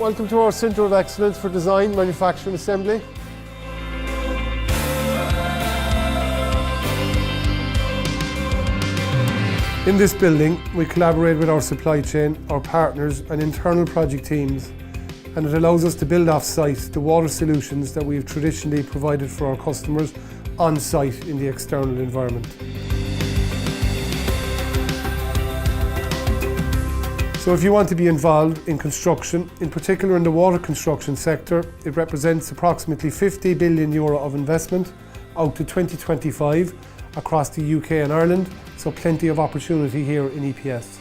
Welcome to our Centre of Excellence for Design, Manufacture and Assembly. In this building, we collaborate with our supply chain, our partners and internal project teams, and it allows us to build off-site the water solutions that we've traditionally provided for our customers on-site in the external environment. So if you want to be involved in construction, in particular in the water construction sector, it represents approximately €50 billion of investment out to 2025 across the UK and Ireland, so plenty of opportunity here in EPS.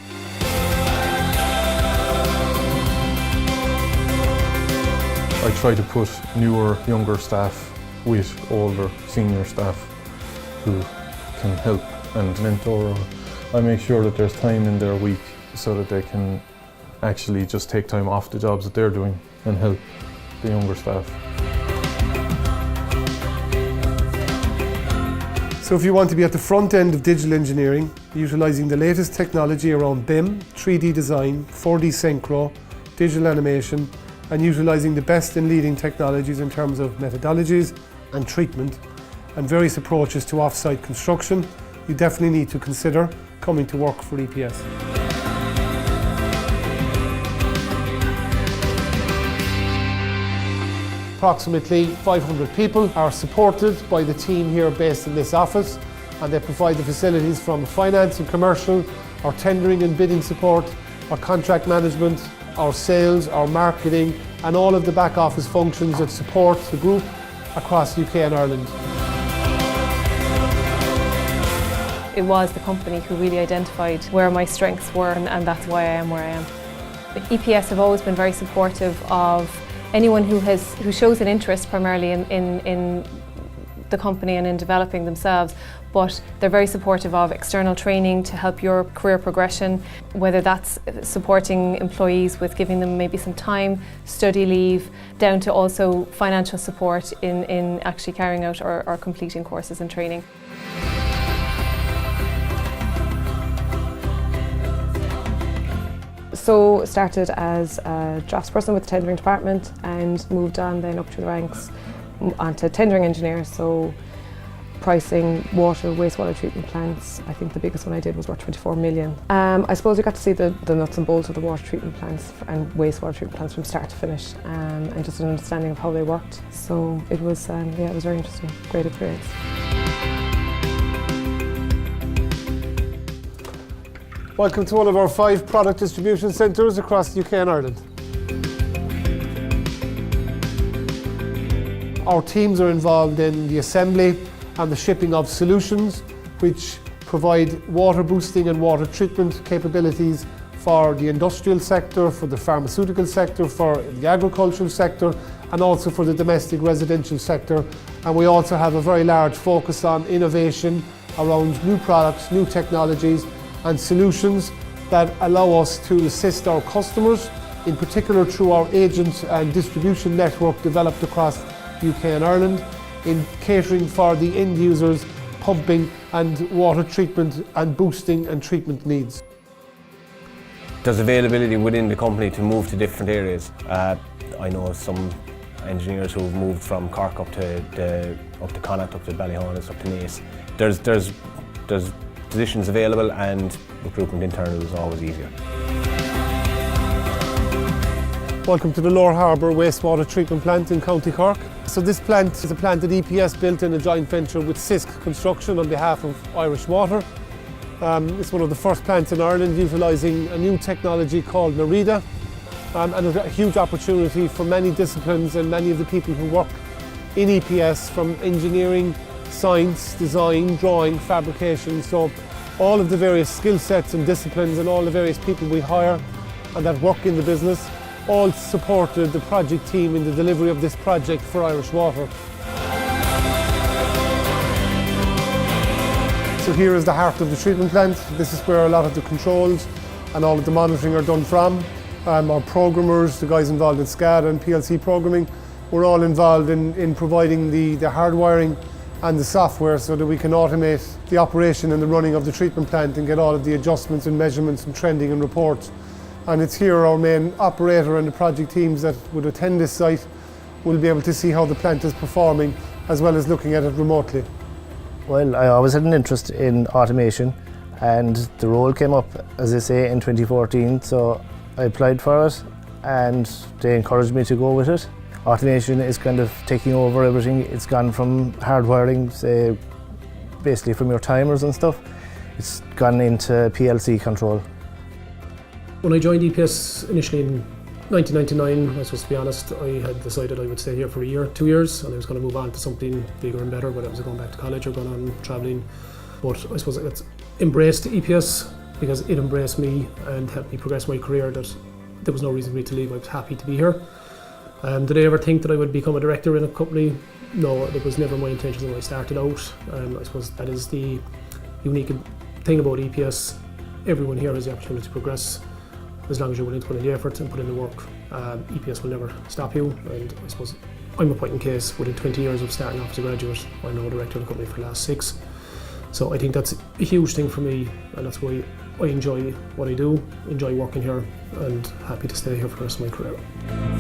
I try to put newer, younger staff with older, senior staff who can help and mentor. I make sure that there's time in their week so that they can actually just take time off the jobs that they're doing and help the younger staff. So if you want to be at the front end of digital engineering, utilising the latest technology around BIM, 3D design, 4D synchro, digital animation, and utilising the best and leading technologies in terms of methodologies and treatment, and various approaches to off-site construction, you definitely need to consider coming to work for EPS. Approximately 500 people are supported by the team here based in this office, and they provide the facilities from finance and commercial, our tendering and bidding support, our contract management, our sales, our marketing, and all of the back office functions that support the group across UK and Ireland. It was the company who really identified where my strengths were, and that's why I am where I am. EPS have always been very supportive of anyone who shows an interest primarily in the company and in developing themselves, but they're very supportive of external training to help your career progression, whether that's supporting employees with giving them maybe some time, study leave, down to also financial support in actually carrying out or completing courses and training. So started as a draftsperson with the tendering department and moved on then up through the ranks onto tendering engineer, so pricing water, wastewater treatment plants. I think the biggest one I did was worth 24 million. I suppose we got to see the nuts and bolts of the water treatment plants and wastewater treatment plants from start to finish, and just an understanding of how they worked. So it was, it was very interesting, great experience. Welcome to one of our 5 product distribution centres across the UK and Ireland. Our teams are involved in the assembly and the shipping of solutions which provide water boosting and water treatment capabilities for the industrial sector, for the pharmaceutical sector, for the agricultural sector, and also for the domestic residential sector. And we also have a very large focus on innovation around new products, new technologies and solutions that allow us to assist our customers, in particular through our agent and distribution network developed across UK and Ireland, in catering for the end users' pumping and water treatment and boosting and treatment needs. There's availability within the company to move to different areas. I know some engineers who've moved from Cork up to Connacht, up to Ballyhonus, up to Naas. There's positions available, and recruitment internal is always easier. Welcome to the Lower Harbour Wastewater Treatment Plant in County Cork. So this plant is a plant that EPS built in a joint venture with Sisk Construction on behalf of Irish Water. It's one of the first plants in Ireland utilising a new technology called Narida, and a huge opportunity for many disciplines and many of the people who work in EPS, from engineering, science, design, drawing, fabrication. So all of the various skill sets and disciplines and all the various people we hire and that work in the business all supported the project team in the delivery of this project for Irish Water. So here is the heart of the treatment plant. This is where a lot of the controls and all of the monitoring are done from. Our programmers, the guys involved in SCADA and PLC programming, we're all involved in providing the hardwiring and the software so that we can automate the operation and the running of the treatment plant and get all of the adjustments and measurements and trending and reports and it's here our main operator and the project teams that would attend this site will be able to see how the plant is performing as well as looking at it remotely. Well, I always had an interest in automation, and the role came up, as they say, in 2014, so I applied for it and they encouraged me to go with it. Automation is kind of taking over everything. It's gone from hardwiring, say, basically from your timers and stuff. It's gone into PLC control. When I joined EPS initially in 1999, I suppose to be honest, I had decided I would stay here for a year, 2 years, and I was going to move on to something bigger and better, whether I was going back to college or going on travelling. But I suppose it's embraced EPS because it embraced me and helped me progress my career, that there was no reason for me to leave. I was happy to be here. Did I ever think that I would become a director in a company? No, it was never my intention when I started out. I suppose that is the unique thing about EPS. Everyone here has the opportunity to progress as long as you're willing to put in the effort and put in the work. EPS will never stop you, and I suppose I'm a point in case. Within 20 years of starting off as a graduate, I'm now a director of the company for the last 6. So I think that's a huge thing for me, and that's why I enjoy what I do, enjoy working here, and happy to stay here for the rest of my career.